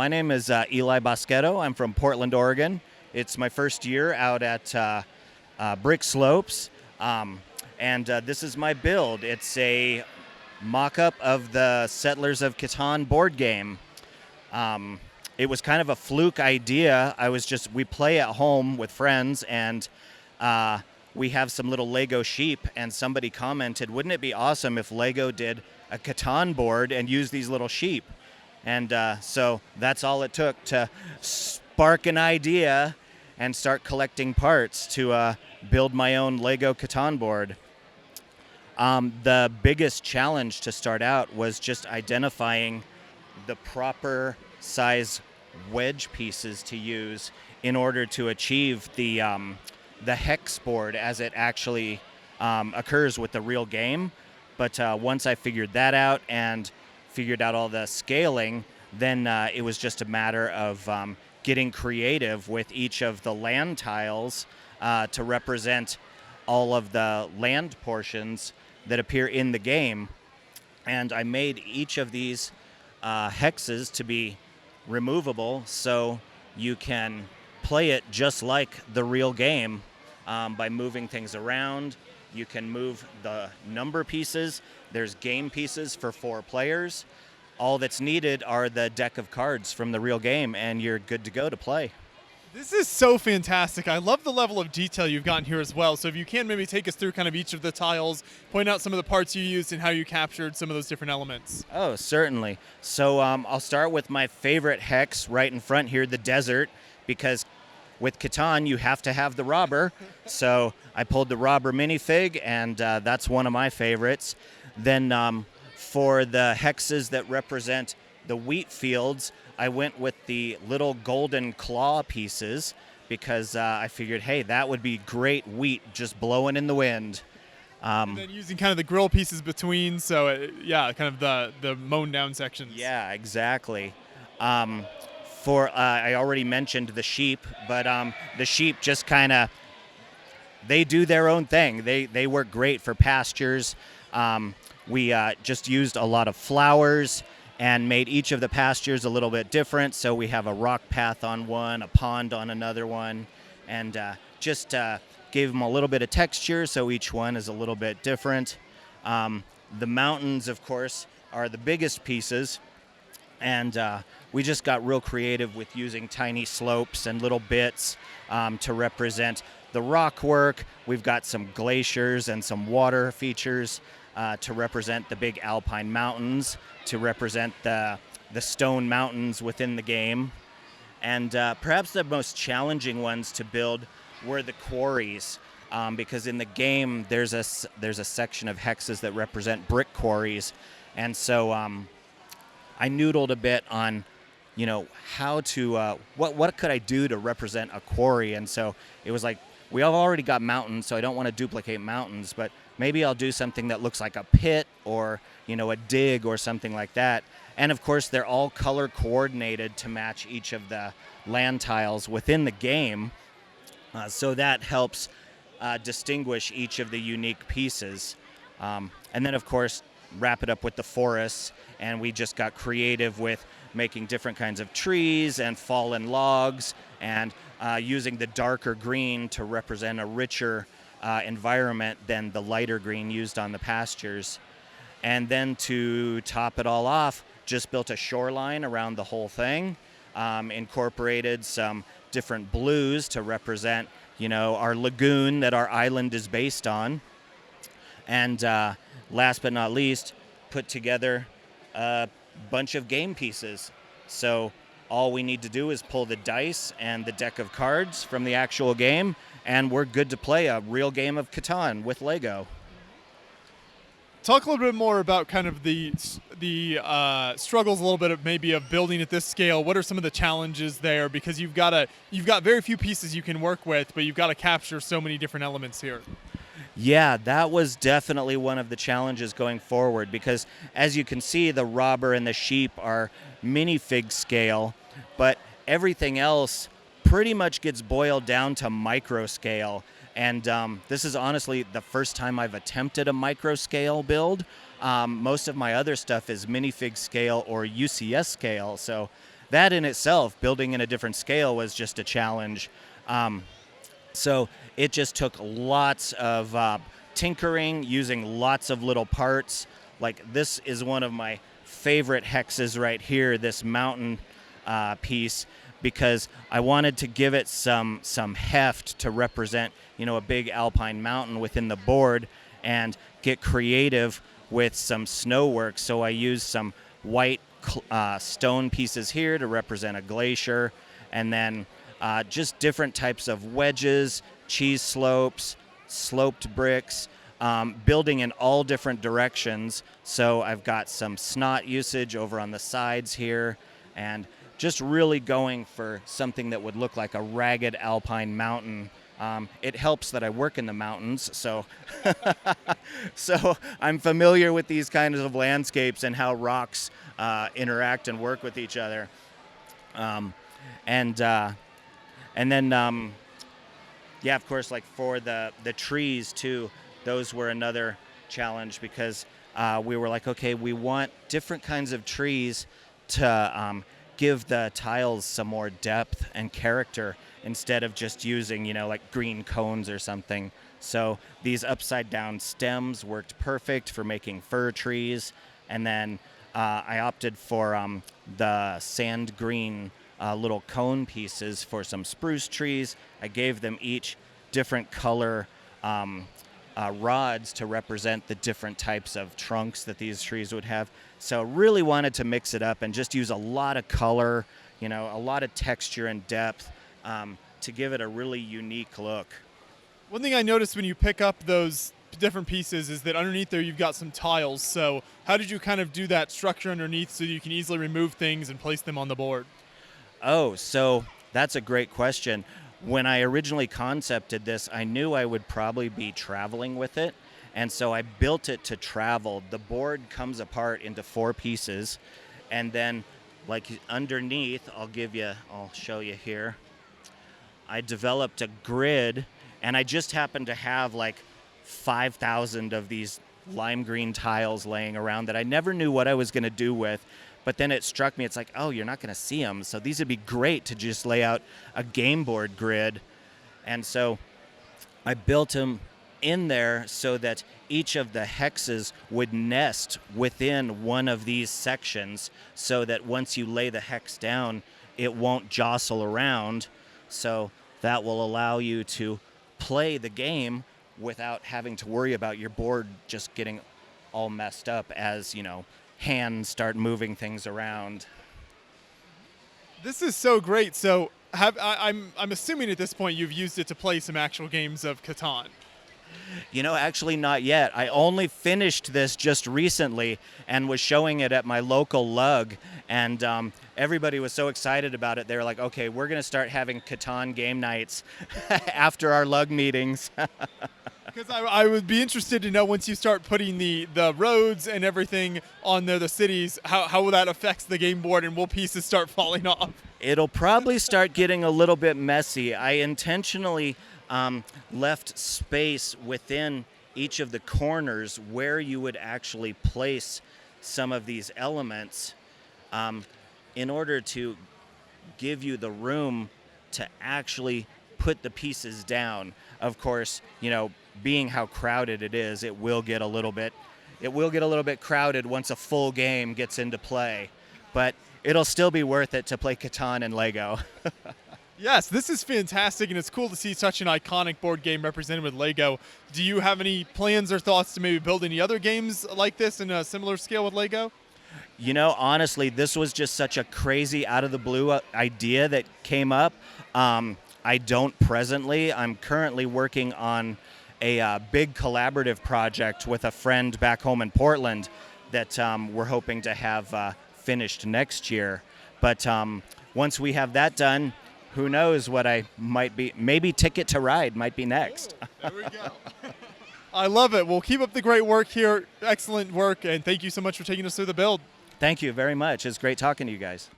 My name is Eli Boschetto. I'm from Portland, Oregon. It's my first year out at BrickSlopes, and this is my build. It's a mock-up of the Settlers of Catan board game. It was kind of a fluke idea. We play at home with friends, and we have some little Lego sheep, and somebody commented, wouldn't it be awesome if Lego did a Catan board and used these little sheep? And so that's all it took to spark an idea and start collecting parts to build my own Lego Catan board. The biggest challenge to start out was just identifying the proper size wedge pieces to use in order to achieve the hex board as it actually occurs with the real game. But once I figured that out and figured out all the scaling, then it was just a matter of getting creative with each of the land tiles to represent all of the land portions that appear in the game. And I made each of these hexes to be removable so you can play it just like the real game by moving things around. You can move the number pieces. There's game pieces for 4 players. All that's needed are the deck of cards from the real game, and you're good to go to play. This is so fantastic. I love the level of detail you've gotten here as well. So if you can maybe take us through kind of each of the tiles, point out some of the parts you used and how you captured some of those different elements. Oh, certainly. So I'll start with my favorite hex right in front here, the desert, because with Catan, you have to have the robber. So I pulled the robber minifig, and that's one of my favorites. Then for the hexes that represent the wheat fields, I went with the little golden claw pieces because I figured, hey, that would be great wheat just blowing in the wind. And then using kind of the grill pieces between, so yeah, kind of the mown down sections. Yeah, exactly. I already mentioned the sheep, but the sheep just kind of, they do their own thing. They work great for pastures. We just used a lot of flowers and made each of the pastures a little bit different. So we have a rock path on one, a pond on another one, and just gave them a little bit of texture so each one is a little bit different. The mountains, of course, are the biggest pieces, and we just got real creative with using tiny slopes and little bits to represent the rock work. We've got some glaciers and some water features to represent the big alpine mountains, to represent the stone mountains within the game. And perhaps the most challenging ones to build were the quarries, because in the game there's a section of hexes that represent brick quarries. And so I noodled a bit on, how to, what could I do to represent a quarry? And so it was like, we have already got mountains, so I don't want to duplicate mountains, but maybe I'll do something that looks like a pit or, a dig or something like that. And of course, they're all color coordinated to match each of the land tiles within the game. So that helps distinguish each of the unique pieces. And then, of course, wrap it up with the forests. And we just got creative with making different kinds of trees and fallen logs and using the darker green to represent a richer environment than the lighter green used on the pastures. And then to top it all off, just built a shoreline around the whole thing, incorporated some different blues to represent, our lagoon that our island is based on. And last but not least, put together a bunch of game pieces. So all we need to do is pull the dice and the deck of cards from the actual game, and we're good to play a real game of Catan with Lego. Talk a little bit more about kind of the struggles a little bit of maybe of building at this scale. What are some of the challenges there? Because you've got very few pieces you can work with, but you've got to capture so many different elements here. Yeah, that was definitely one of the challenges going forward, because as you can see, the robber and the sheep are minifig scale, but everything else pretty much gets boiled down to microscale. And this is honestly the first time I've attempted a microscale build. Most of my other stuff is minifig scale or UCS scale. So that in itself, building in a different scale, was just a challenge. So it just took lots of tinkering, using lots of little parts. Like this is one of my favorite hexes right here, this mountain piece, because I wanted to give it some heft to represent, a big alpine mountain within the board, and get creative with some snow work. So I used some white stone pieces here to represent a glacier, and then just different types of wedges, cheese slopes, sloped bricks, building in all different directions. So I've got some snot usage over on the sides here, and just really going for something that would look like a ragged alpine mountain. It helps that I work in the mountains, so so I'm familiar with these kinds of landscapes and how rocks interact and work with each other. And then, yeah, of course, like for the trees too, those were another challenge, because we were like, okay, we want different kinds of trees to give the tiles some more depth and character, instead of just using, like green cones or something. So these upside down stems worked perfect for making fir trees. And then I opted for the sand green little cone pieces for some spruce trees. I gave them each different color rods to represent the different types of trunks that these trees would have. So really wanted to mix it up and just use a lot of color, a lot of texture and depth to give it a really unique look. One thing I noticed when you pick up those different pieces is that underneath there you've got some tiles. So how did you kind of do that structure underneath so you can easily remove things and place them on the board? Oh, so that's a great question. When I originally concepted this, I knew I would probably be traveling with it, and so I built it to travel. The board comes apart into 4 pieces, and then like underneath, I'll show you here. I developed a grid, and I just happened to have like 5,000 of these lime green tiles laying around that I never knew what I was going to do with. But then it struck me, it's like, oh, you're not going to see them. So these would be great to just lay out a game board grid. And so I built them in there so that each of the hexes would nest within one of these sections, so that once you lay the hex down, it won't jostle around. So that will allow you to play the game without having to worry about your board just getting all messed up as, hands start moving things around. This is so great. So I'm assuming at this point you've used it to play some actual games of Catan. Actually not yet. I only finished this just recently and was showing it at my local lug, and everybody was so excited about it. They were like, okay, we're going to start having Catan game nights after our lug meetings. Because I would be interested to know, once you start putting the roads and everything on there, the cities, how that affects the game board, and will pieces start falling off? It'll probably start getting a little bit messy. I intentionally left space within each of the corners where you would actually place some of these elements in order to give you the room to actually put the pieces down. Of course, being how crowded it is, it will get a little bit crowded once a full game gets into play, but it'll still be worth it to play Catan and Lego. Yes, this is fantastic, and it's cool to see such an iconic board game represented with Lego. Do you have any plans or thoughts to maybe build any other games like this in a similar scale with Lego? Honestly, this was just such a crazy out-of-the-blue idea that came up. I don't presently. I'm currently working on a big collaborative project with a friend back home in Portland that we're hoping to have finished next year. But once we have that done, who knows what I might be. Maybe Ticket to Ride might be next. Ooh, there we go. I love it. Well, keep up the great work here. Excellent work, and thank you so much for taking us through the build. Thank you very much. It's great talking to you guys.